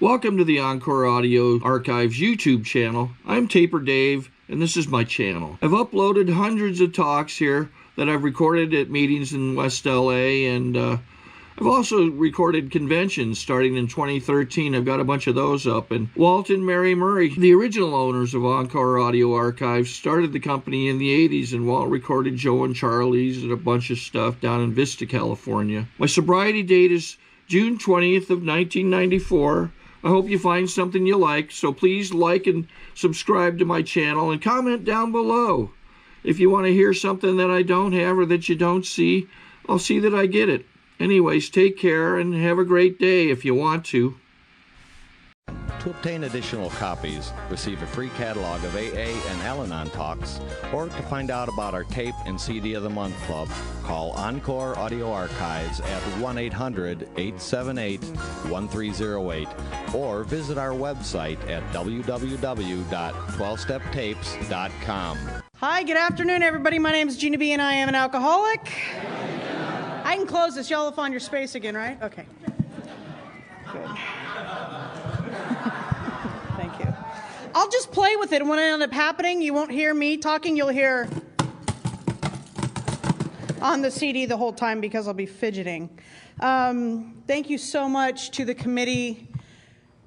Welcome to the Encore Audio Archives YouTube channel. I'm Taper Dave, and this is my channel. I've uploaded hundreds of talks here that I've recorded at meetings in West LA, and I've also recorded conventions starting in 2013. I've got a bunch of those up. And Walt and Mary Murray, the original owners of Encore Audio Archives, started the company in the 80s, and Walt recorded Joe and Charlie's and a bunch of stuff down in Vista, California. My sobriety date is June 20th of 1994. I hope you find something you like, so please like and subscribe to my channel and comment down below. If you want to hear something that I don't have or that you don't see, I'll see that I get it. Anyways, take care and have a great day if you want to. To obtain additional copies, receive a free catalog of AA and Al-Anon talks, or to find out about our tape and CD of the Month Club, call Encore Audio Archives at 1-800-878-1308 or visit our website at www.12steptapes.com. Hi, good afternoon, everybody. My name is Gina B, and I am an alcoholic. I can close this. Y'all will find your space again, right? Okay. Good. Thank you. I'll just play with it, and when it ends up happening, you won't hear me talking. You'll hear on the CD the whole time because I'll be fidgeting. Thank you so much to the committee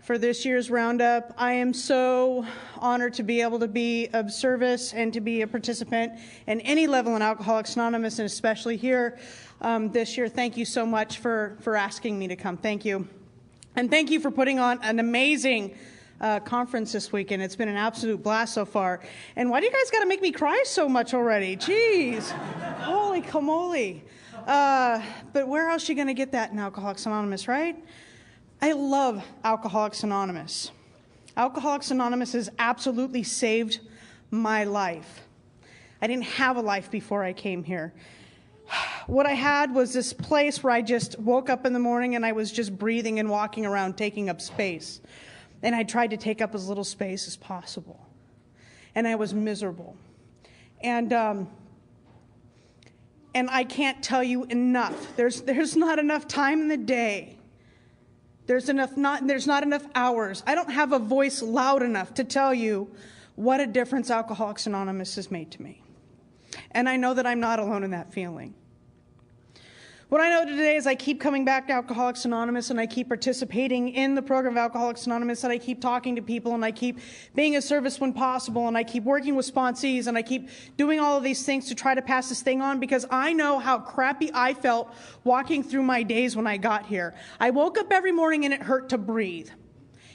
for this year's roundup. I am so honored to be able to be of service and to be a participant in any level in Alcoholics Anonymous, and especially here this year. Thank you so much for asking me to come. Thank you. And thank you for putting on an amazing conference this weekend. It's been an absolute blast so far. And why do you guys got to make me cry so much already? Jeez. Holy camole. But where else are you going to get that in Alcoholics Anonymous, right? I love Alcoholics Anonymous. Alcoholics Anonymous has absolutely saved my life. I didn't have a life before I came here. What I had was this place where I just woke up in the morning and I was just breathing and walking around, taking up space. And I tried to take up as little space as possible. And I was miserable. And I can't tell you enough. There's not enough time in the day. There's not enough hours. I don't have a voice loud enough to tell you what a difference Alcoholics Anonymous has made to me. And I know that I'm not alone in that feeling. What I know today is I keep coming back to Alcoholics Anonymous, and I keep participating in the program of Alcoholics Anonymous, and I keep talking to people, and I keep being of service when possible, and I keep working with sponsees, and I keep doing all of these things to try to pass this thing on, because I know how crappy I felt walking through my days when I got here. I woke up every morning and it hurt to breathe.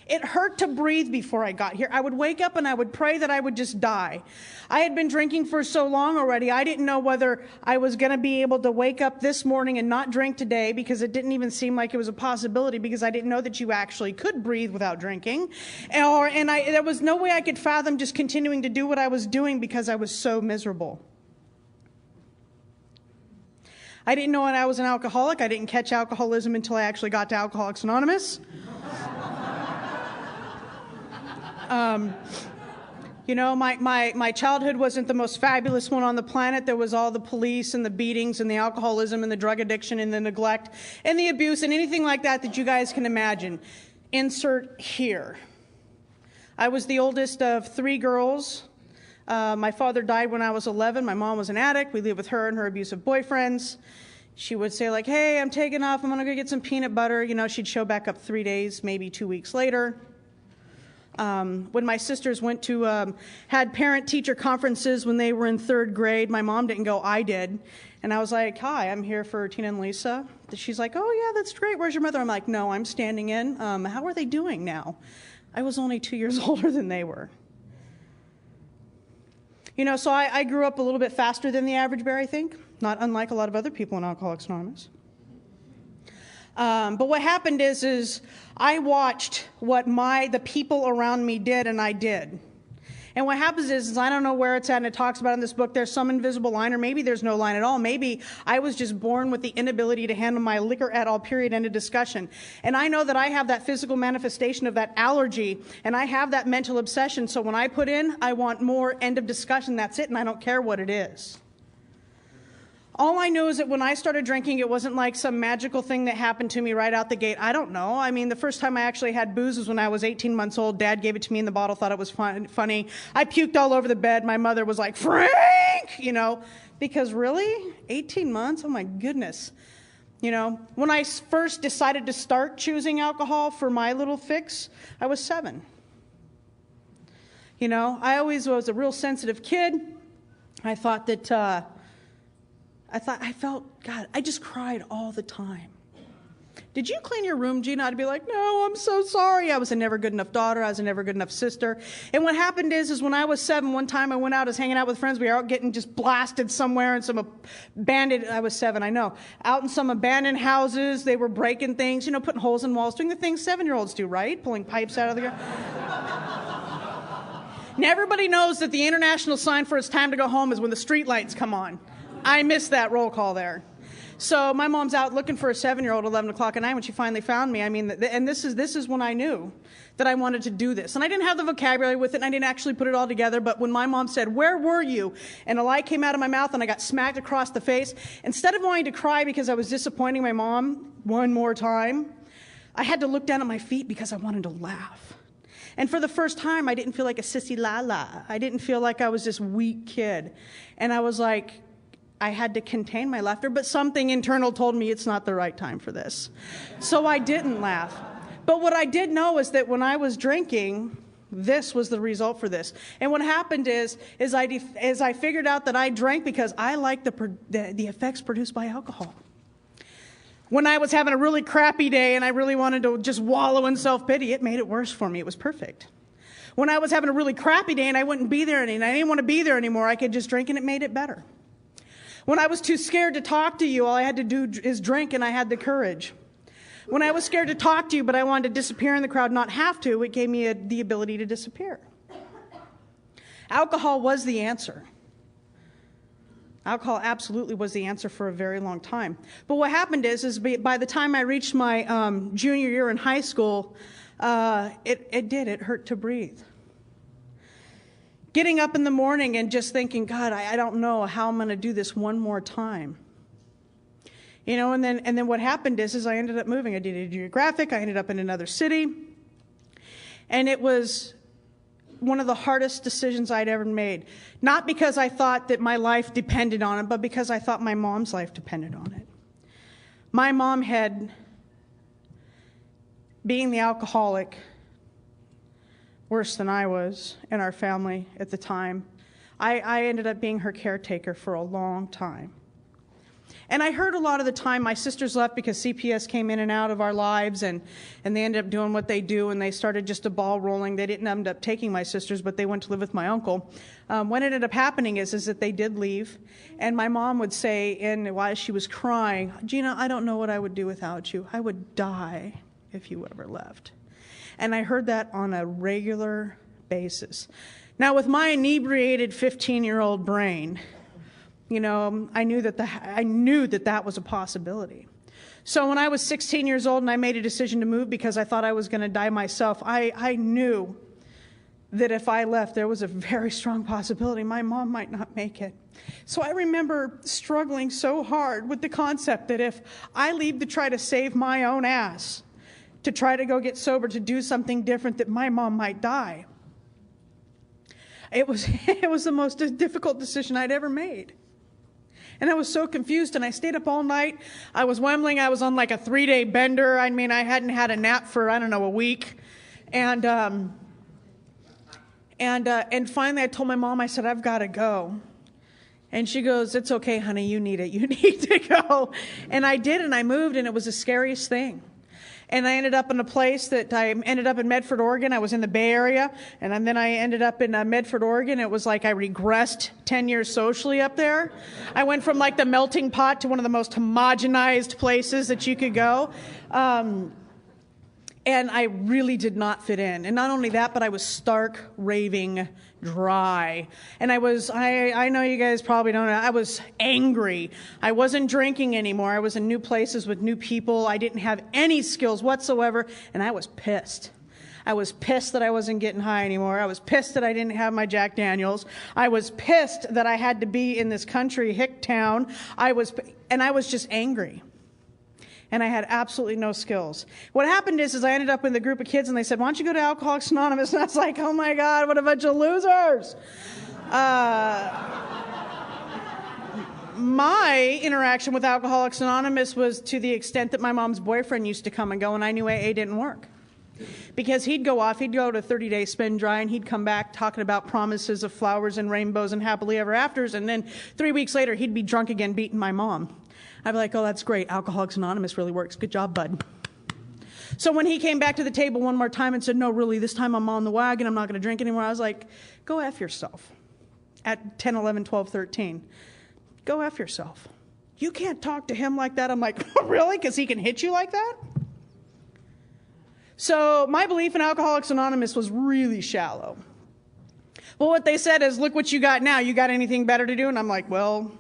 It hurt to breathe before I got here. I would wake up and I would pray that I would just die. I had been drinking for so long already, I didn't know whether I was going to be able to wake up this morning and not drink today, because it didn't even seem like it was a possibility, because I didn't know that you actually could breathe without drinking. There was no way I could fathom just continuing to do what I was doing because I was so miserable. I didn't know I was an alcoholic. I didn't catch alcoholism until I actually got to Alcoholics Anonymous. You know, my childhood wasn't the most fabulous one on the planet. There was all the police and the beatings and the alcoholism and the drug addiction and the neglect and the abuse and anything like that you guys can imagine. Insert here. I was the oldest of 3 girls. My father died when I was 11. My mom was an addict. We lived with her and her abusive boyfriends. She would say, like, hey, I'm taking off. I'm going to go get some peanut butter. You know, she'd show back up 3 days, maybe 2 weeks later. When my sisters went to, had parent-teacher conferences when they were in 3rd grade, my mom didn't go, I did. And I was like, hi, I'm here for Tina and Lisa. She's like, oh, yeah, that's great. Where's your mother? I'm like, no, I'm standing in. How are they doing now? I was only 2 years older than they were. You know, so I grew up a little bit faster than the average bear, I think, not unlike a lot of other people in Alcoholics Anonymous. But what happened is I watched what the people around me did, and I did. And what happens is I don't know where it's at, and it talks about in this book, there's some invisible line, or maybe there's no line at all. Maybe I was just born with the inability to handle my liquor at all, period, end of discussion. And I know that I have that physical manifestation of that allergy, and I have that mental obsession. So when I put in, I want more, end of discussion, that's it, and I don't care what it is. All I know is that when I started drinking, it wasn't like some magical thing that happened to me right out the gate. I don't know. I mean, the first time I actually had booze was when I was 18 months old. Dad gave it to me in the bottle, thought it was funny. I puked all over the bed. My mother was like, Frank, because really? 18 months? Oh my goodness. When I first decided to start choosing alcohol for my little fix, I was 7. I always was a real sensitive kid. I thought that, God, I just cried all the time. Did you clean your room, Gina? I'd be like, no, I'm so sorry. I was a never good enough daughter. I was a never good enough sister. And what happened is when I was 7, one time I went out, I was hanging out with friends. We were out getting just blasted somewhere in some abandoned, I was 7, I know, out in some abandoned houses. They were breaking things, putting holes in walls, doing the things 7-year-olds do, right? Pulling pipes out of the ground. Now everybody knows that the international sign for it's time to go home is when the street lights come on. I missed that roll call there. So my mom's out looking for a 7-year-old at 11 o'clock at night when she finally found me. I mean, and this is when I knew that I wanted to do this. And I didn't have the vocabulary with it, and I didn't actually put it all together. But when my mom said, where were you? And a light came out of my mouth, and I got smacked across the face. Instead of wanting to cry because I was disappointing my mom one more time, I had to look down at my feet because I wanted to laugh. And for the first time, I didn't feel like a sissy la-la. I didn't feel like I was this weak kid. And I was like, I had to contain my laughter, but something internal told me it's not the right time for this. So I didn't laugh. But what I did know is that when I was drinking, this was the result for this. And what happened is I figured out that I drank because I liked the effects produced by alcohol. When I was having a really crappy day and I really wanted to just wallow in self-pity, it made it worse for me. It was perfect. When I was having a really crappy day and I wouldn't be there and I didn't want to be there anymore, I could just drink and it made it better. When I was too scared to talk to you, all I had to do is drink and I had the courage. When I was scared to talk to you, but I wanted to disappear in the crowd, not have to, it gave me the ability to disappear. Alcohol was the answer. Alcohol absolutely was the answer for a very long time. But what happened is by the time I reached my junior year in high school, it hurt to breathe. Getting up in the morning and just thinking, God, I don't know how I'm going to do this one more time. And then what happened is I ended up moving. I did a geographic. I ended up in another city. And it was one of the hardest decisions I'd ever made. Not because I thought that my life depended on it, but because I thought my mom's life depended on it. My mom being the alcoholic, worse than I was in our family at the time, I ended up being her caretaker for a long time. And I heard a lot of the time my sisters left because CPS came in and out of our lives, and they ended up doing what they do, and they started just a ball rolling. They didn't end up taking my sisters, but they went to live with my uncle. What ended up happening is that they did leave, and my mom would say, while she was crying, Gina, I don't know what I would do without you. I would die if you ever left. And I heard that on a regular basis. Now, with my inebriated 15-year-old brain, I knew that was a possibility. So when I was 16 years old and I made a decision to move because I thought I was going to die myself, I knew that if I left, there was a very strong possibility my mom might not make it. So I remember struggling so hard with the concept that if I leave to try to save my own ass, to try to go get sober, to do something different, that my mom might die. It was the most difficult decision I'd ever made. And I was so confused, and I stayed up all night. I was wembling. I was on like a 3-day bender. I mean, I hadn't had a nap for, a week. And finally I told my mom, I said, I've got to go. And she goes, it's okay, honey, you need it. You need to go. And I did, and I moved, and it was the scariest thing. And I ended up in a place that I ended up in Medford, Oregon. I was in the Bay Area. And then I ended up in Medford, Oregon. It was like I regressed 10 years socially up there. I went from like the melting pot to one of the most homogenized places that you could go. And I really did not fit in. And not only that, but I was stark, raving dry. And I know you guys probably don't know, I was angry. I wasn't drinking anymore. I was in new places with new people. I didn't have any skills whatsoever, and I was pissed. I was pissed that I wasn't getting high anymore. I was pissed that I didn't have my Jack Daniels. I was pissed that I had to be in this country hick town. I was just angry. And I had absolutely no skills. What happened is I ended up with a group of kids, and they said, why don't you go to Alcoholics Anonymous? And I was like, oh my God, what a bunch of losers. My interaction with Alcoholics Anonymous was to the extent that my mom's boyfriend used to come and go, and I knew AA didn't work. Because he'd go to 30-day spin dry, and he'd come back talking about promises of flowers and rainbows and happily ever afters, and then 3 weeks later, he'd be drunk again beating my mom. I'd be like, oh, that's great. Alcoholics Anonymous really works. Good job, bud. So when he came back to the table one more time and said, no, really, this time I'm on the wagon. I'm not going to drink anymore. I was like, go F yourself. At 10, 11, 12, 13. Go F yourself. You can't talk to him like that. I'm like, really? Because he can hit you like that? So my belief in Alcoholics Anonymous was really shallow. Well, what they said is, look what you got now. You got anything better to do? And I'm like, well,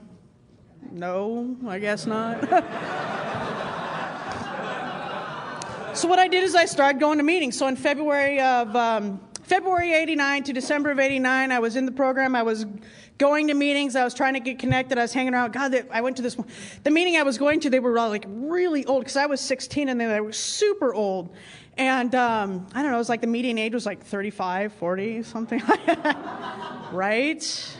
no, I guess not. So what I did is I started going to meetings. So in February 89 to December of 89, I was in the program. I was going to meetings. I was trying to get connected. I was hanging around. God, I went to the meeting I was going to, they were like really old because I was 16 and they were super old. And I don't know, it was like the median age was like 35, 40, something like that. Right?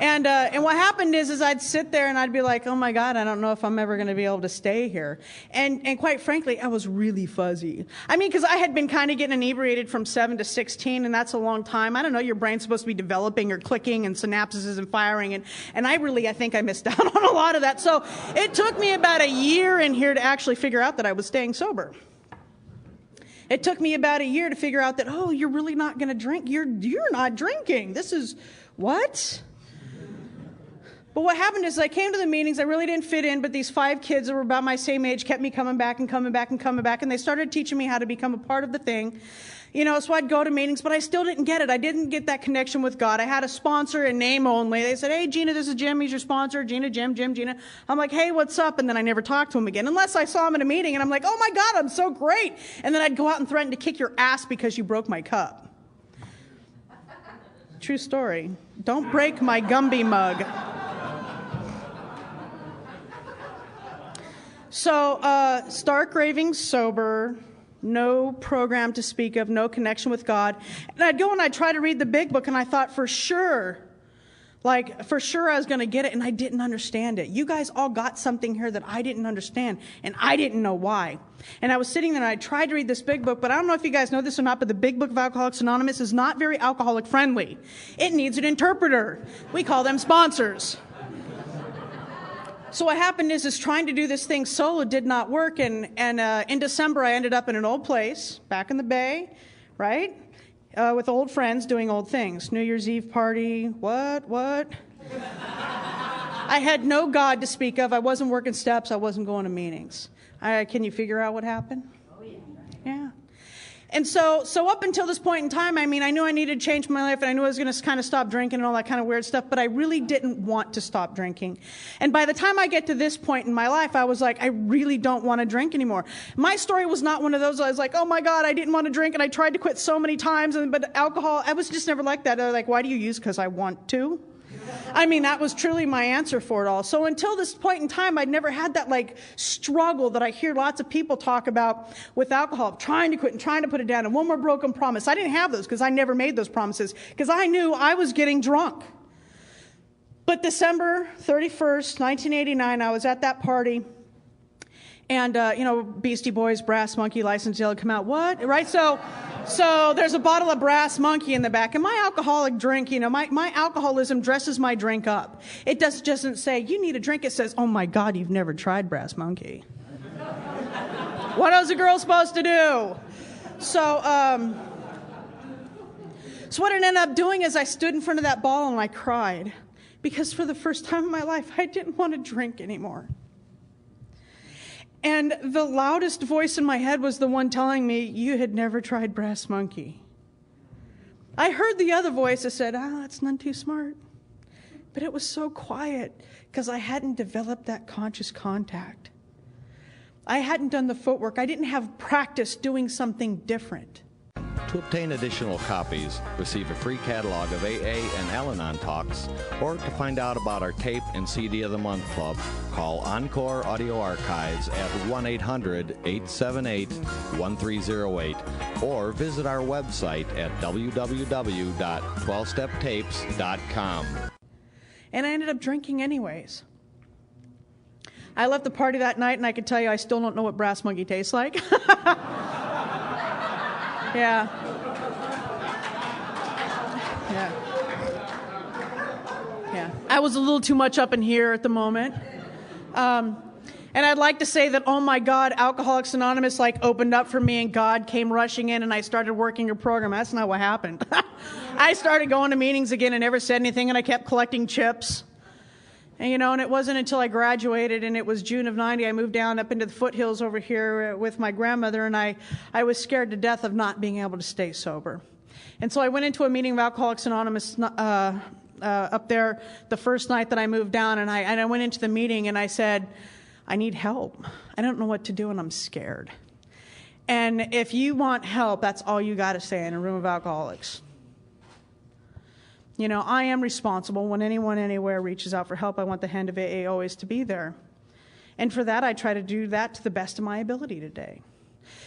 And what happened is I'd sit there and I'd be like, oh my God, I don't know if I'm ever going to be able to stay here. And quite frankly, I was really fuzzy. I mean, because I had been kind of getting inebriated from 7 to 16, and that's a long time. I don't know, your brain's supposed to be developing or clicking and synapses and firing. And I think I missed out on a lot of that. So it took me about a year in here to actually figure out that I was staying sober. It took me about a year to figure out that, oh, you're really not going to drink. You're not drinking. This is what? But what happened is I came to the meetings. I really didn't fit in, but these 5 kids that were about my same age kept me coming back and coming back and coming back, and they started teaching me how to become a part of the thing. You know, so I'd go to meetings, but I still didn't get it. I didn't get that connection with God. I had a sponsor in name only. They said, hey, Gina, this is Jim. He's your sponsor. Gina, Jim, Gina. I'm like, hey, what's up? And then I never talked to him again, unless I saw him at a meeting, and I'm like, oh, my God, I'm so great. And then I'd go out and threaten to kick your ass because you broke my cup. True story. Don't break my Gumby mug. So, stark raving sober, no program to speak of, no connection with God. And I'd go and I'd try to read the big book, and I thought for sure I was going to get it, and I didn't understand it. You guys all got something here that I didn't understand, and I didn't know why. And I was sitting there, and I tried to read this big book, but I don't know if you guys know this or not, but the big book of Alcoholics Anonymous is not very alcoholic friendly. It needs an interpreter. We call them sponsors. So what happened is trying to do this thing solo did not work, and in December I ended up in an old place, back in the Bay, right, with old friends doing old things. New Year's Eve party, what? I had no God to speak of. I wasn't working steps. I wasn't going to meetings. Can you figure out what happened? Oh, yeah. Yeah. And so up until this point in time, I mean, I knew I needed to change my life, and I knew I was going to kind of stop drinking and all that kind of weird stuff, but I really didn't want to stop drinking. And by the time I get to this point in my life, I was like, I really don't want to drink anymore. My story was not one of those. I was like, oh my God, I didn't want to drink, and I tried to quit so many times, but alcohol, I was just never like that. I was like, why do you use? Because I want to. I mean, that was truly my answer for it all. So until this point in time, I'd never had that like struggle that I hear lots of people talk about with alcohol, trying to quit and trying to put it down, and one more broken promise. I didn't have those because I never made those promises because I knew I was getting drunk. But December 31st, 1989, I was at that party. And, Beastie Boys, Brass Monkey, License Deal come out. What? Right? So there's a bottle of Brass Monkey in the back. And my alcoholic drink, my alcoholism dresses my drink up. It doesn't say, you need a drink. It says, oh, my God, you've never tried Brass Monkey. What is a girl supposed to do? So what it ended up doing is I stood in front of that bottle and I cried. Because for the first time in my life, I didn't want to drink anymore. And the loudest voice in my head was the one telling me, you had never tried Brass Monkey. I heard the other voice that said, that's none too smart. But it was so quiet because I hadn't developed that conscious contact. I hadn't done the footwork. I didn't have practice doing something different. To obtain additional copies, receive a free catalog of AA and Al-Anon talks, or to find out about our tape and CD of the Month Club, call Encore Audio Archives at 1-800-878-1308, or visit our website at www.12steptapes.com. And I ended up drinking anyways. I left the party that night, and I can tell you I still don't know what brass monkey tastes like. Yeah. I was a little too much up in here at the moment. And I'd like to say that, oh my God, Alcoholics Anonymous opened up for me and God came rushing in and I started working your program. That's not what happened. I started going to meetings again and never said anything, and I kept collecting chips. And, and it wasn't until I graduated, and it was June of 90, I moved down up into the foothills over here with my grandmother, and I was scared to death of not being able to stay sober. And so I went into a meeting of Alcoholics Anonymous up there the first night that I moved down, and I went into the meeting and I said, I need help. I don't know what to do, and I'm scared. And if you want help, that's all you got to say in a room of alcoholics. I am responsible. When anyone anywhere reaches out for help, I want the hand of AA always to be there. And for that, I try to do that to the best of my ability today.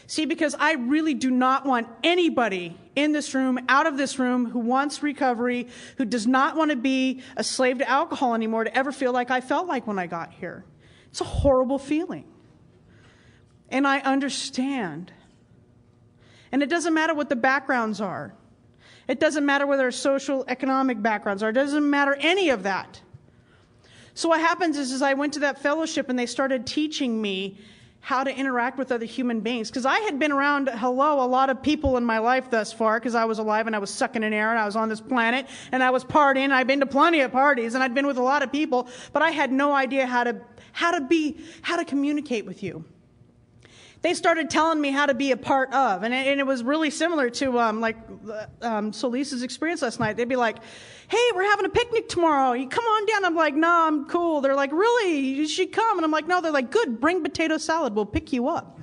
See, because I really do not want anybody in this room, out of this room, who wants recovery, who does not want to be a slave to alcohol anymore, to ever feel like I felt like when I got here. It's a horrible feeling. And I understand. And it doesn't matter what the backgrounds are. It doesn't matter what our social, economic backgrounds are. It doesn't matter any of that. So what happens is I went to that fellowship and they started teaching me how to interact with other human beings. Because I had been around, a lot of people in my life thus far, because I was alive and I was sucking in air and I was on this planet and I was partying. I'd been to plenty of parties and I'd been with a lot of people, but I had no idea how to communicate with you. They started telling me how to be a part of. And it was really similar to Solisa's experience last night. They'd be like, hey, we're having a picnic tomorrow. You come on down. I'm like, no, I'm cool. They're like, really? You should come. And I'm like, no. They're like, good, bring potato salad. We'll pick you up.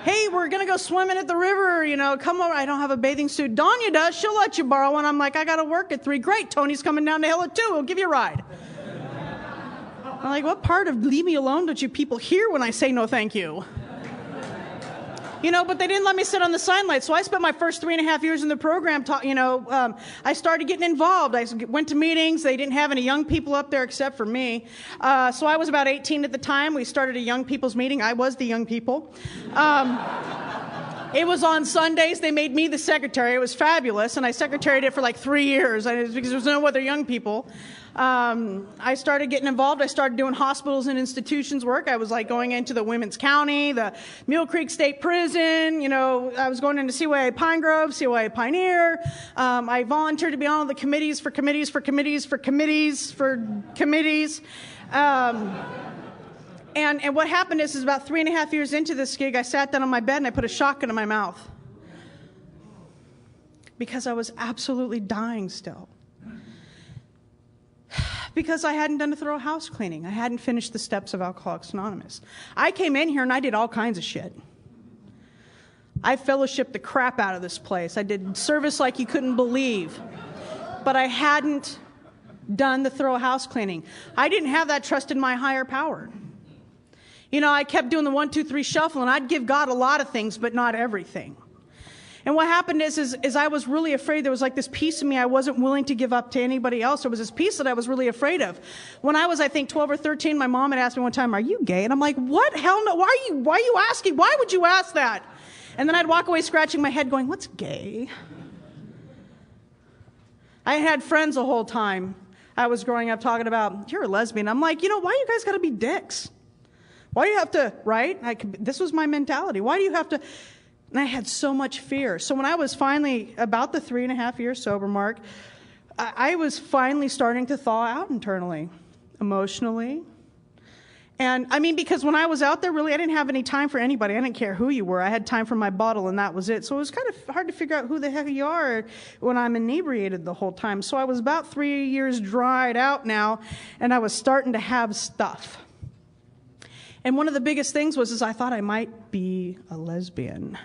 Hey, we're going to go swimming at the river. Come over. I don't have a bathing suit. Danya does. She'll let you borrow one. I'm like, I got to work at 3. Great. Tony's coming down the hill at 2. We'll give you a ride. I'm like, what part of leave me alone don't you people hear when I say no thank you? But they didn't let me sit on the sidelights. So I spent my first 3.5 years in the program. I started getting involved. I went to meetings. They didn't have any young people up there except for me. So I was about 18 at the time. We started a young people's meeting. I was the young people. It was on Sundays. They made me the secretary. It was fabulous. And I secretaried it for 3 years because there was no other young people. I started getting involved. I started doing hospitals and institutions work. I was going into the Women's County, the Mule Creek State Prison. I was going into CYA Pine Grove, CYA Pioneer. I volunteered to be on all the committees. And what happened is about 3.5 years into this gig, I sat down on my bed and I put a shotgun in my mouth because I was absolutely dying still. Because I hadn't done a thorough house cleaning. I hadn't finished the steps of Alcoholics Anonymous. I came in here and I did all kinds of shit. I fellowshipped the crap out of this place. I did service like you couldn't believe. But I hadn't done the thorough house cleaning. I didn't have that trust in my higher power. I kept doing the 1, 2, 3 shuffle, and I'd give God a lot of things, but not everything. And what happened is I was really afraid. There was this piece of me I wasn't willing to give up to anybody else. There was this piece that I was really afraid of. When I was, I think, 12 or 13, my mom had asked me one time, are you gay? And I'm like, what? Hell no. Why are you asking? Why would you ask that? And then I'd walk away scratching my head going, what's gay? I had friends the whole time I was growing up talking about, you're a lesbian. I'm like, why you guys got to be dicks? Why do you have to, right? This was my mentality. Why do you have to? And I had so much fear. So when I was finally about the 3.5 year sober mark, I was finally starting to thaw out internally, emotionally. And I mean, because when I was out there, really, I didn't have any time for anybody. I didn't care who you were. I had time for my bottle, and that was it. So it was kind of hard to figure out who the heck you are when I'm inebriated the whole time. So I was about 3 years dried out now, and I was starting to have stuff. And one of the biggest things was I thought I might be a lesbian.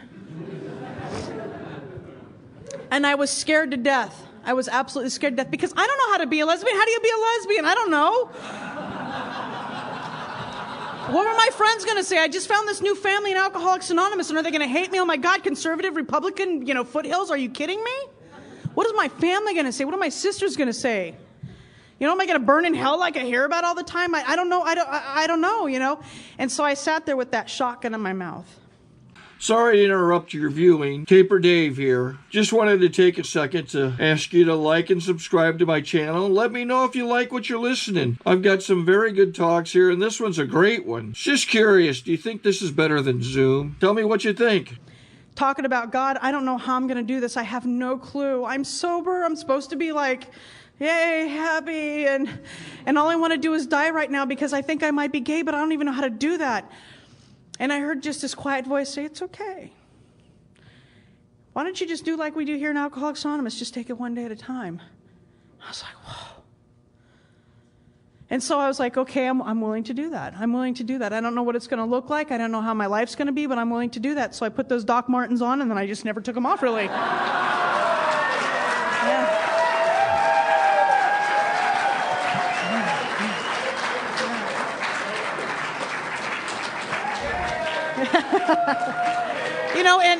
And I was scared to death. I was absolutely scared to death because I don't know how to be a lesbian. How do you be a lesbian? I don't know. What were my friends going to say? I just found this new family in Alcoholics Anonymous, and are they going to hate me? Oh my God, conservative, Republican, foothills? Are you kidding me? What is my family going to say? What are my sisters going to say? Am I going to burn in hell like I hear about all the time? I don't know. I don't know, And so I sat there with that shotgun in my mouth. Sorry to interrupt your viewing. Taper Dave here. Just wanted to take a second to ask you to like and subscribe to my channel. And let me know if you like what you're listening. I've got some very good talks here, and this one's a great one. Just curious, do you think this is better than Zoom? Tell me what you think. Talking about God, I don't know how I'm going to do this. I have no clue. I'm sober. I'm supposed to be like, yay, happy. And all I want to do is die right now because I think I might be gay, but I don't even know how to do that. And I heard just this quiet voice say, it's okay. Why don't you just do like we do here in Alcoholics Anonymous? Just take it one day at a time. I was like, whoa. And so I was like, okay, I'm willing to do that. I'm willing to do that. I don't know what it's going to look like. I don't know how my life's going to be, but I'm willing to do that. So I put those Doc Martens on, and then I just never took them off, really. Yeah.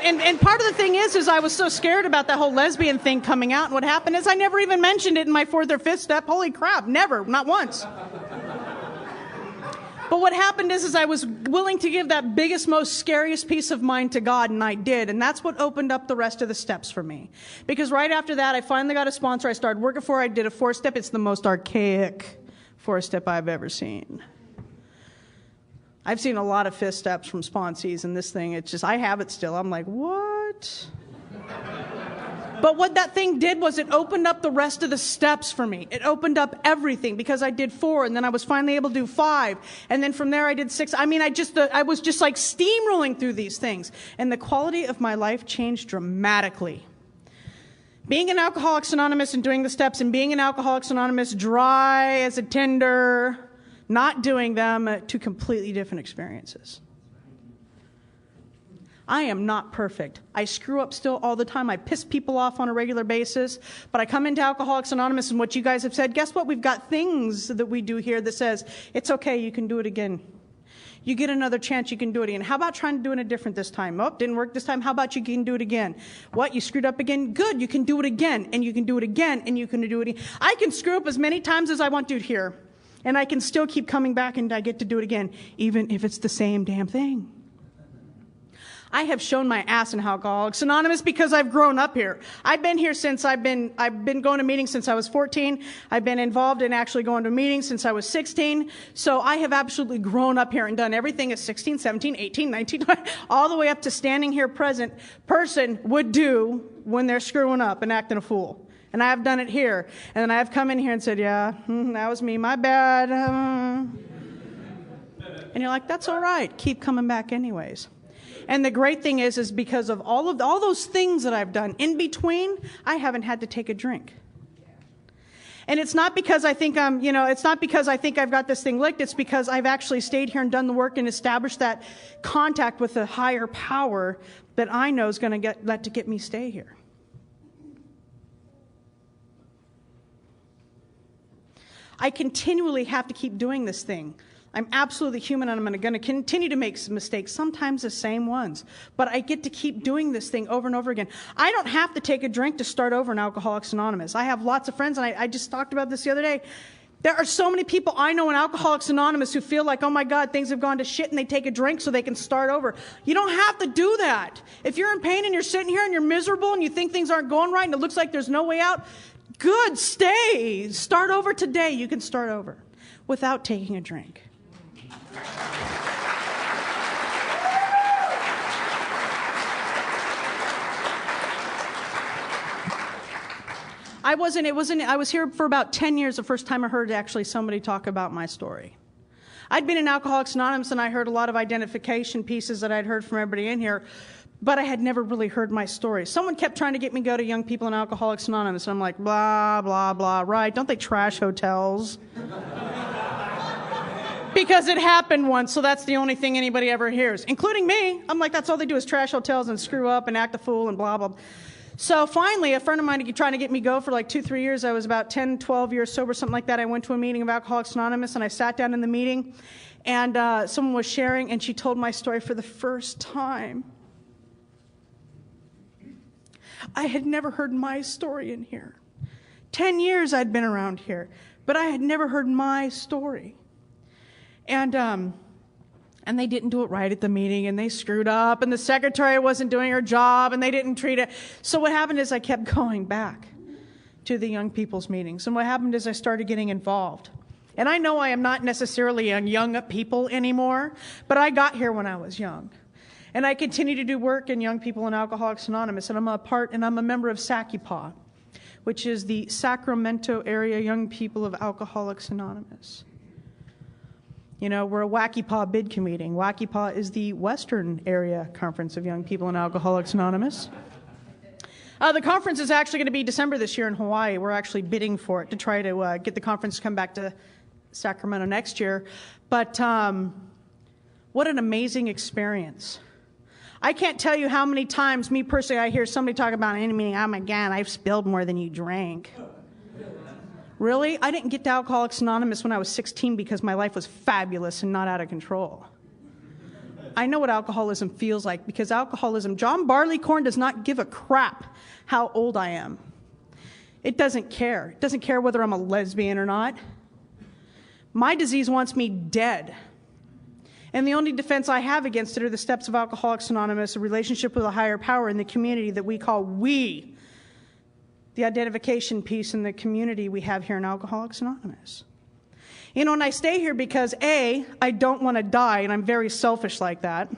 And part of the thing is I was so scared about that whole lesbian thing coming out. And what happened is I never even mentioned it in my 4th or 5th step. Holy crap, never, not once. But what happened is I was willing to give that biggest, most scariest piece of mine to God, and I did. And that's what opened up the rest of the steps for me. Because right after that, I finally got a sponsor. I started working for. I did a 4-step. It's the most archaic 4-step I've ever seen. I've seen a lot of 5th steps from sponsees, and this thing, it's just, I have it still. I'm like, what? But what that thing did was it opened up the rest of the steps for me. It opened up everything because I did 4, and then I was finally able to do 5. And then from there I did 6. I mean, I was just like steamrolling through these things. And the quality of my life changed dramatically. Being in Alcoholics Anonymous and doing the steps, and being in Alcoholics Anonymous dry as a tinder, not doing them, 2 completely different experiences. I am not perfect. I screw up still all the time. I piss people off on a regular basis. But I come into Alcoholics Anonymous, and what you guys have said, guess what? We've got things that we do here that says, it's okay, you can do it again. You get another chance, you can do it again. How about trying to do it different this time? Oh, didn't work this time. How about you can do it again? What, you screwed up again? Good, you can do it again, and you can do it again, and you can do it again. I can screw up as many times as I want to here. And I can still keep coming back, and I get to do it again, even if it's the same damn thing. I have shown my ass in Alcoholics Anonymous because I've grown up here. I've been here since I've been going to meetings since I was 14. I've been involved in actually going to meetings since I was 16. So I have absolutely grown up here and done everything a 16, 17, 18, 19, all the way up to standing here present person would do when they're screwing up and acting a fool. And I have done it here. And then I have come in here and said, yeah, that was me, my bad. And you're like, that's all right. Keep coming back anyways. And the great thing is because of all those things that I've done in between, I haven't had to take a drink. And it's not because I think it's not because I think I've got this thing licked. It's because I've actually stayed here and done the work and established that contact with a higher power that I know is going to get me stay here. I continually have to keep doing this thing. I'm absolutely human, and I'm going to continue to make some mistakes, sometimes the same ones. But I get to keep doing this thing over and over again. I don't have to take a drink to start over in Alcoholics Anonymous. I have lots of friends, and I just talked about this the other day. There are so many people I know in Alcoholics Anonymous who feel like, oh my God, things have gone to shit, and they take a drink so they can start over. You don't have to do that. If you're in pain and you're sitting here and you're miserable and you think things aren't going right and it looks like there's no way out, good, stay. Start over today. You can start over without taking a drink. I was here for about 10 years, the first time I heard actually somebody talk about my story. I'd been in Alcoholics Anonymous, and I heard a lot of identification pieces that I'd heard from everybody in here, but I had never really heard my story. Someone kept trying to get me to go to young people in Alcoholics Anonymous, and I'm like, blah, blah, blah, right? Don't they trash hotels? Because it happened once, so that's the only thing anybody ever hears, including me. I'm like, that's all they do is trash hotels and screw up and act a fool and blah, blah. So finally, a friend of mine trying to get me to go for like 2-3 years. I was about 10, 12 years sober, something like that. I went to a meeting of Alcoholics Anonymous, and I sat down in the meeting, and someone was sharing, and she told my story for the first time. I had never heard my story in here. 10 years I'd been around here, but I had never heard my story. And they didn't do it right at the meeting, and they screwed up, and the secretary wasn't doing her job, and they didn't treat it. So what happened is I kept going back to the young people's meetings. And what happened is I started getting involved. And I know I am not necessarily a young people anymore, but I got here when I was young. And I continue to do work in Young People in Alcoholics Anonymous, and I'm a member of SACUPA, which is the Sacramento Area Young People of Alcoholics Anonymous. You know, we're a Wacky bid committee. Wacky is the Western Area Conference of Young People in Alcoholics Anonymous. The conference is actually going to be December this year in Hawaii. We're actually bidding for it to try to get the conference to come back to Sacramento next year. But what an amazing experience. I can't tell you how many times, me personally, I hear somebody talk about any meeting, oh my God, I've spilled more than you drank. Really? I didn't get to Alcoholics Anonymous when I was 16 because my life was fabulous and not out of control. I know what alcoholism feels like, because alcoholism, John Barleycorn does not give a crap how old I am. It doesn't care. It doesn't care whether I'm a lesbian or not. My disease wants me dead. And the only defense I have against it are the steps of Alcoholics Anonymous, a relationship with a higher power in the community that we call we. The identification piece in the community we have here in Alcoholics Anonymous. You know, and I stay here because A, I don't want to die, and I'm very selfish like that.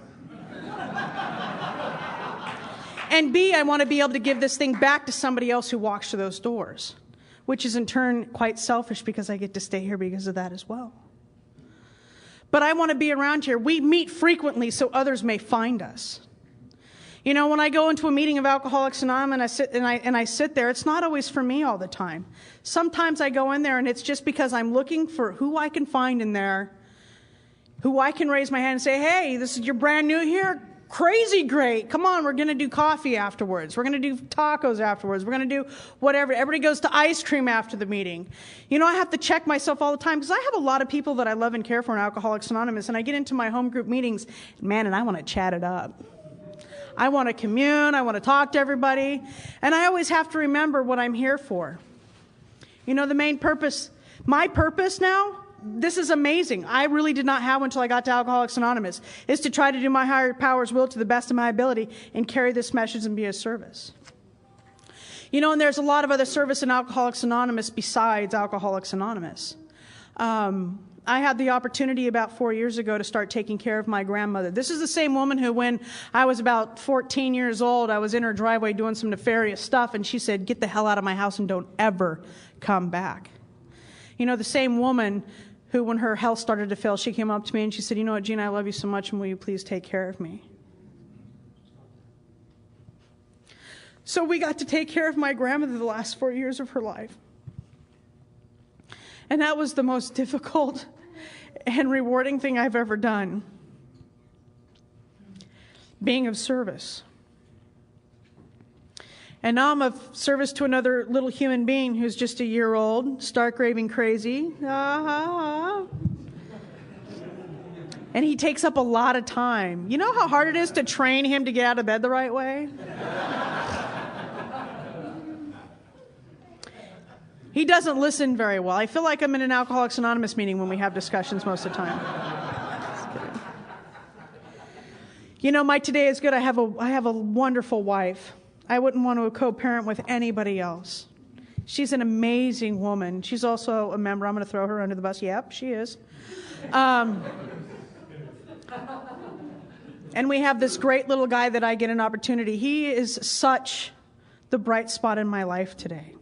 And B, I want to be able to give this thing back to somebody else who walks through those doors, which is in turn quite selfish because I get to stay here because of that as well. But I want to be around here. We meet frequently so others may find us. You know, when I go into a meeting of Alcoholics Anonymous and I sit there, it's not always for me all the time. Sometimes I go in there and it's just because I'm looking for who I can find in there, who I can raise my hand and say, hey, you're brand new here? Crazy great. Come on, we're going to do coffee afterwards. We're going to do tacos afterwards. We're going to do whatever. Everybody goes to ice cream after the meeting. You know, I have to check myself all the time because I have a lot of people that I love and care for in Alcoholics Anonymous, and I get into my home group meetings, man, and I want to chat it up. I want to commune. I want to talk to everybody. And I always have to remember what I'm here for. You know, the main purpose, my purpose now, this is amazing. I really did not have until I got to Alcoholics Anonymous, is to try to do my higher power's will to the best of my ability and carry this message and be of service. You know, and there's a lot of other service in Alcoholics Anonymous besides Alcoholics Anonymous. I had the opportunity about 4 years ago to start taking care of my grandmother. This is the same woman who, when I was about 14 years old, I was in her driveway doing some nefarious stuff, and she said, get the hell out of my house and don't ever come back. You know, the same woman who, when her health started to fail, she came up to me and she said, you know what, Gina, I love you so much, and will you please take care of me? So we got to take care of my grandmother the last 4 years of her life. And that was the most difficult and rewarding thing I've ever done. Being of service. And now I'm of service to another little human being who's just a year old, stark raving crazy. And he takes up a lot of time. You know how hard it is to train him to get out of bed the right way? He doesn't listen very well. I feel like I'm in an Alcoholics Anonymous meeting when we have discussions most of the time. You know, my today is good. I have a wonderful wife. I wouldn't want to co-parent with anybody else. She's an amazing woman. She's also a member. I'm going to throw her under the bus. Yep, she is. And we have this great little guy that I get an opportunity. He is such the bright spot in my life today.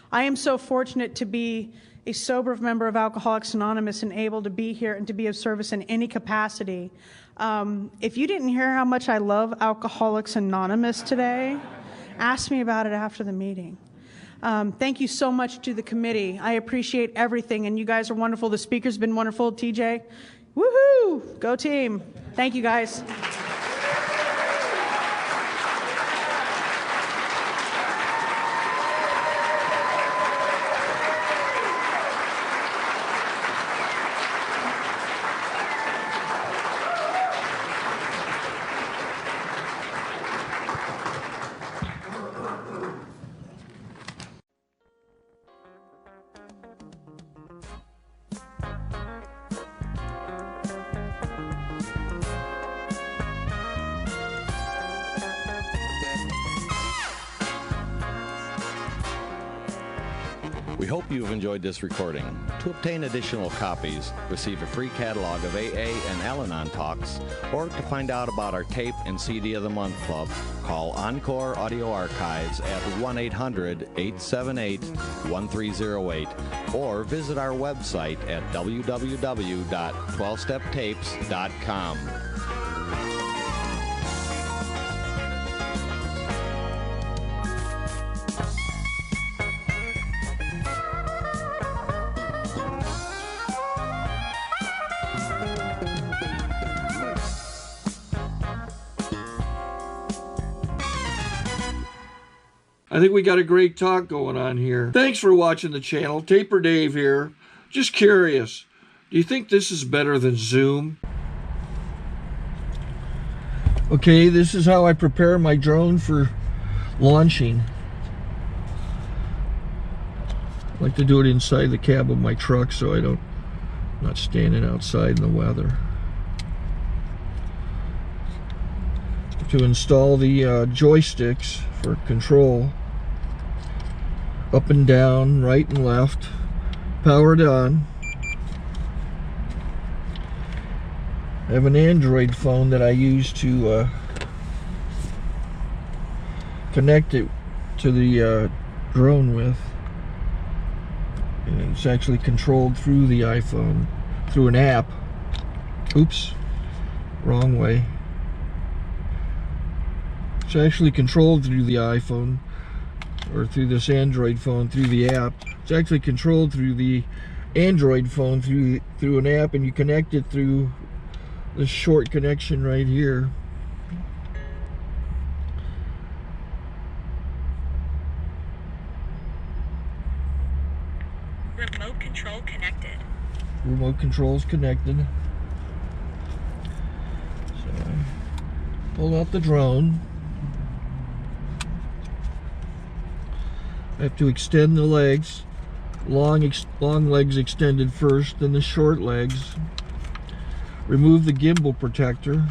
I am so fortunate to be a sober member of Alcoholics Anonymous and able to be here and to be of service in any capacity. If you didn't hear how much I love Alcoholics Anonymous today, ask me about it after the meeting. Thank you so much to the committee. I appreciate everything, and you guys are wonderful. The speaker's been wonderful. TJ, woohoo! Go team. Thank you, guys. We hope you've enjoyed this recording. To obtain additional copies, receive a free catalog of AA and Al-Anon talks, or to find out about our tape and CD of the Month Club, call Encore Audio Archives at 1-800-878-1308 or visit our website at www.12steptapes.com. I think we got a great talk going on here. Thanks for watching the channel. Taper Dave here. Just curious, do you think this is better than Zoom? Okay, this is how I prepare my drone for launching. I like to do it inside the cab of my truck so I'm not standing outside in the weather. To install the joysticks for control, up and down, right and left, powered on. I have an Android phone that I use to connect it to the drone with, and it's actually controlled through the iPhone, through an app. Oops, wrong way. It's actually controlled through the iPhone, or through this Android phone, through the app. It's actually controlled through the Android phone, through an app, and you connect it through this short connection right here. Remote control connected. Remote control's connected. So I pull out the drone. I have to extend the legs, long legs extended first, then the short legs. Remove the gimbal protector.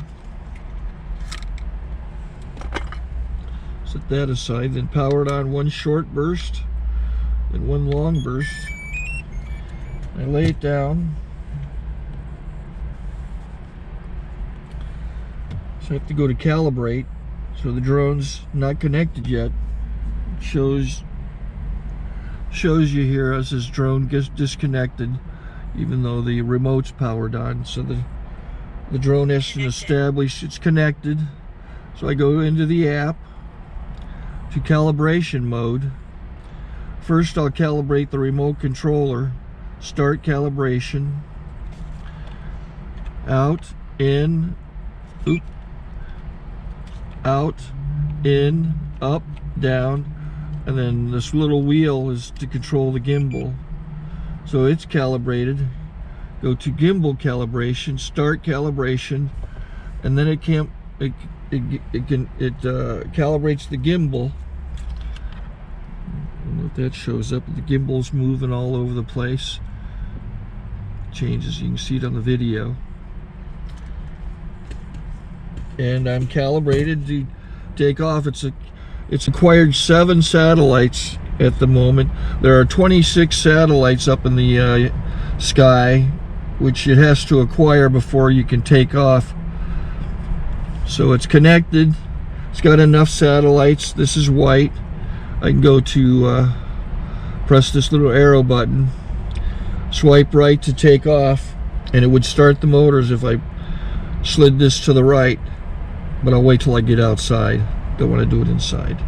Set that aside, then power it on one short burst, then one long burst. I lay it down. So I have to go to calibrate. So the drone's not connected yet. It shows you here as this drone gets disconnected, even though the remote's powered on. So the drone has to establish it's connected. So I go into the app to calibration mode. First I'll calibrate the remote controller. Start calibration. Out, in, oop, out, in, up, down. And then this little wheel is to control the gimbal. So it's calibrated. Go to gimbal calibration, start calibration, and then it calibrates the gimbal. I don't know if that shows up. The gimbal's moving all over the place. Changes, you can see it on the video. And I'm calibrated to take off. It's acquired 7 satellites at the moment. There are 26 satellites up in the sky, which it has to acquire before you can take off. So it's connected. It's got enough satellites. This is white. I can go to press this little arrow button, Swipe right to take off, and it would start the motors if I slid this to the right, but I'll wait till I get outside. Don't want to do it inside.